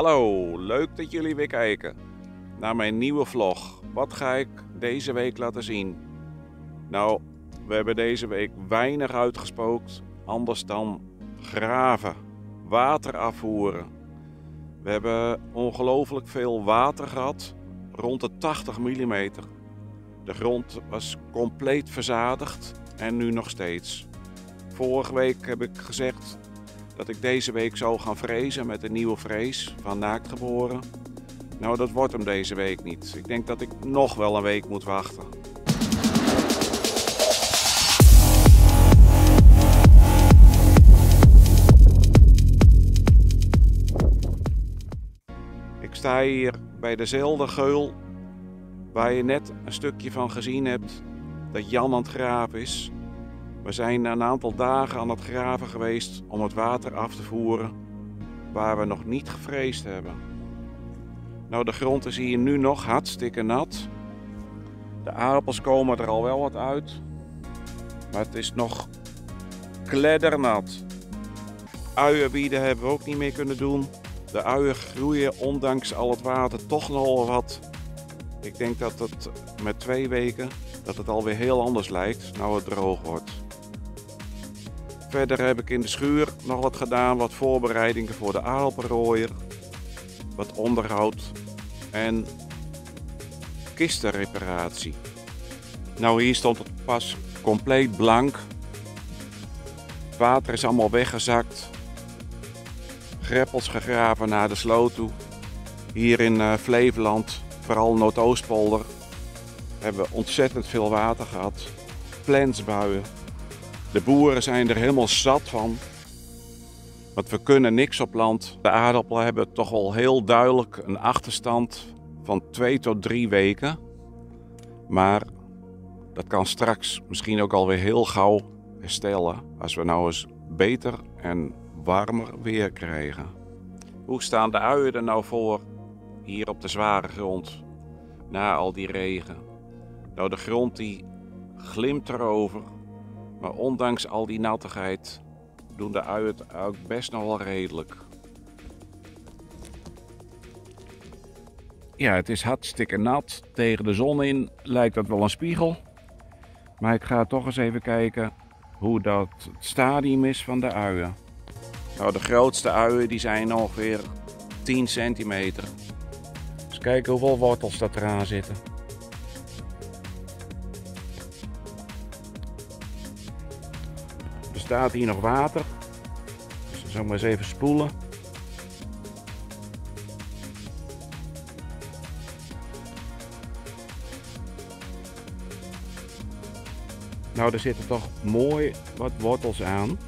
Hallo, leuk dat jullie weer kijken naar mijn nieuwe vlog. Wat ga ik deze week laten zien? Nou, we hebben deze week weinig uitgespookt, anders dan graven, water afvoeren. We hebben ongelooflijk veel water gehad, rond de 80 mm. De grond was compleet verzadigd en nu nog steeds. Vorige week heb ik gezegd dat ik deze week zou gaan frezen met een nieuwe frees van Naaktgeboren. Nou, dat wordt hem deze week niet. Ik denk dat ik nog wel een week moet wachten. Ik sta hier bij dezelfde geul waar je net een stukje van gezien hebt dat Jan aan het graven is. We zijn een aantal dagen aan het graven geweest om het water af te voeren waar we nog niet gefreesd hebben. Nou, de grond is hier nu nog hartstikke nat. De aardappels komen er al wel wat uit, maar het is nog kleddernat. Uienbieden hebben we ook niet meer kunnen doen. De uien groeien ondanks al het water toch nog wat. Ik denk dat het met 2 weken dat het alweer heel anders lijkt, nou het droog wordt. Verder heb ik in de schuur nog wat gedaan, wat voorbereidingen voor de aardappelrooier, wat onderhoud en kistenreparatie. Nou, hier stond het pas compleet blank. Het water is allemaal weggezakt. Greppels gegraven naar de sloot toe. Hier in Flevoland, vooral Noordoostpolder, hebben we ontzettend veel water gehad. Plensbuien. De boeren zijn er helemaal zat van, want we kunnen niks op land. De aardappelen hebben toch wel heel duidelijk een achterstand van 2 tot 3 weken. Maar dat kan straks misschien ook alweer heel gauw herstellen als we nou eens beter en warmer weer krijgen. Hoe staan de uien er nou voor hier op de zware grond na al die regen? Nou, de grond die glimt erover. Maar ondanks al die nattigheid doen de uien het ook best nog wel redelijk. Ja, het is hartstikke nat. Tegen de zon in lijkt dat wel een spiegel. Maar ik ga toch eens even kijken hoe dat het stadium is van de uien. Nou, de grootste uien die zijn ongeveer 10 centimeter. Dus kijken hoeveel wortels dat eraan zitten. Er staat hier nog water, dus dan zal ik maar eens even spoelen. Nou, er zitten toch mooi wat wortels aan.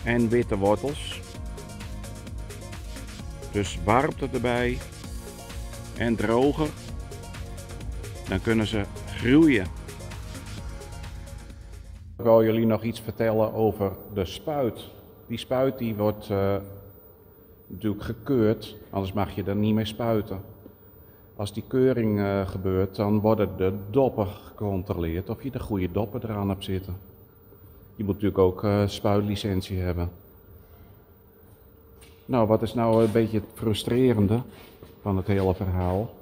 En witte wortels. Dus warmte erbij en droger. Dan kunnen ze groeien. Ik wil jullie nog iets vertellen over de spuit. Die spuit die wordt natuurlijk gekeurd, anders mag je er niet mee spuiten. Als die keuring gebeurt, dan worden de doppen gecontroleerd of je de goede doppen eraan hebt zitten. Je moet natuurlijk ook spuitlicentie hebben. Nou, wat is nou een beetje het frustrerende van het hele verhaal?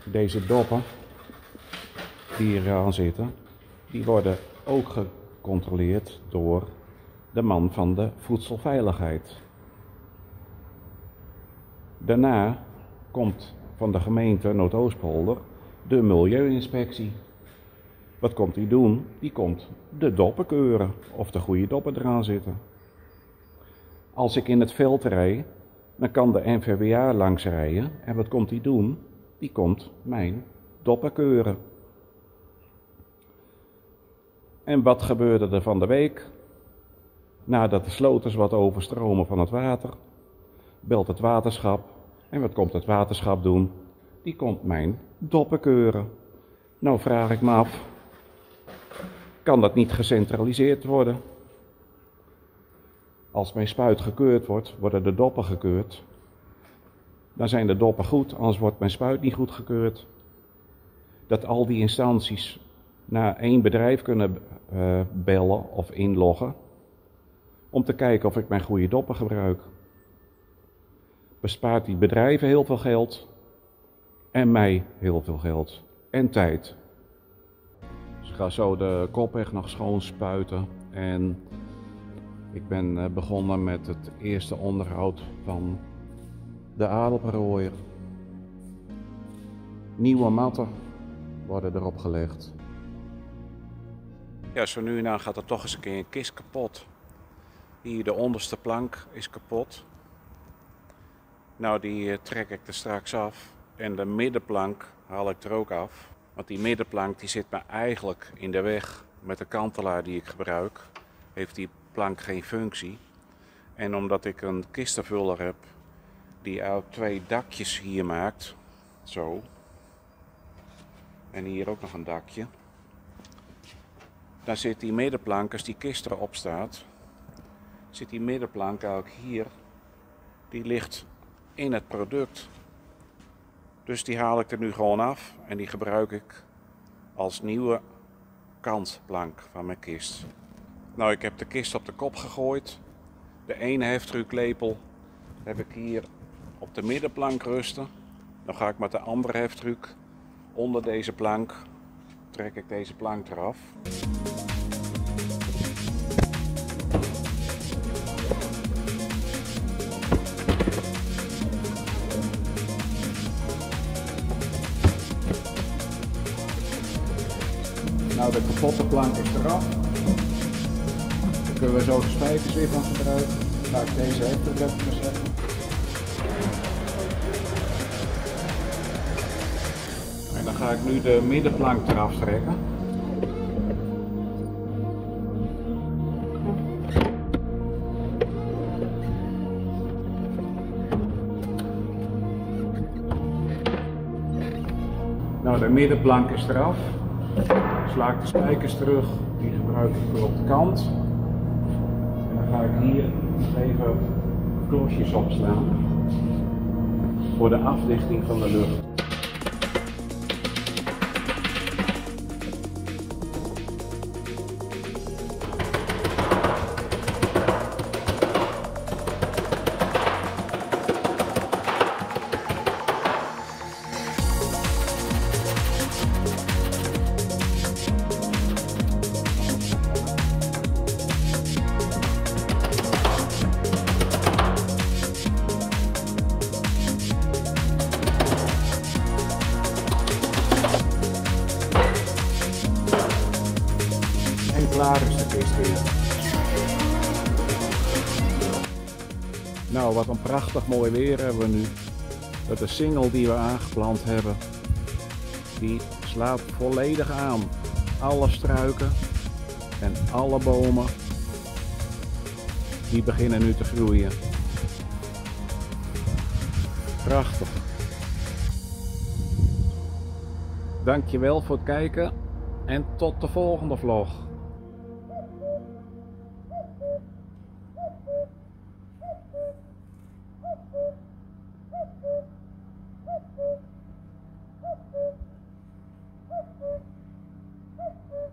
Deze doppen die hier aan zitten, die worden ook gecontroleerd door de man van de voedselveiligheid. Daarna komt van de gemeente Noordoostpolder de milieuinspectie. Wat komt die doen? Die komt de doppen keuren of de goede doppen eraan zitten. Als ik in het veld rijd, dan kan de NVWA langs rijden en wat komt die doen? Die komt mijn doppen keuren. En wat gebeurde er van de week? Nadat de sloters wat overstromen van het water, belt het waterschap. En wat komt het waterschap doen? Die komt mijn doppen keuren. Nou vraag ik me af, kan dat niet gecentraliseerd worden? Als mijn spuit gekeurd wordt, worden de doppen gekeurd. Dan zijn de doppen goed, anders wordt mijn spuit niet goed gekeurd. Dat al die instanties naar één bedrijf kunnen bellen of inloggen. om te kijken of ik mijn goede doppen gebruik. Bespaart die bedrijven heel veel geld en mij heel veel geld en tijd. Dus ik ga zo de koppig nog schoon spuiten en ik ben begonnen met het eerste onderhoud van de aardappelrooier. Nieuwe matten worden erop gelegd. Ja, zo nu en dan gaat er toch eens een keer een kist kapot. Hier de onderste plank is kapot. Nou, die trek ik er straks af. En de middenplank haal ik er ook af. Want die middenplank die zit me eigenlijk in de weg. Met de kantelaar die ik gebruik, heeft die plank geen functie. En omdat ik een kistenvuller heb die uit 2 dakjes hier maakt. Zo. En hier ook nog een dakje. Dan zit die middenplank, als die kist erop staat, zit die middenplank ook hier. Die ligt in het product. Dus die haal ik er nu gewoon af en die gebruik ik als nieuwe kantplank van mijn kist. Nou, ik heb de kist op de kop gegooid. De ene heftrucklepel heb ik hier op de middenplank rusten. Dan ga ik met de andere heftruck onder deze plank, trek ik deze plank eraf. Nou, de kapotte plank is eraf. Dan kunnen we zo de spijkers weer van gebruiken. Dan ga ik deze heftruck even verzetten. En dan ga ik nu de middenplank eraf trekken. Nou, de middenplank is eraf. Sla ik de spijkers terug, die gebruik ik weer op de kant. En dan ga ik hier even klosjes opslaan voor de afdichting van de lucht. Klaar is de kist weer. Nou, wat een prachtig mooi weer hebben we nu. De singel die we aangeplant hebben, die slaat volledig aan. Alle struiken en alle bomen, die beginnen nu te groeien. Prachtig. Dankjewel voor het kijken en tot de volgende vlog.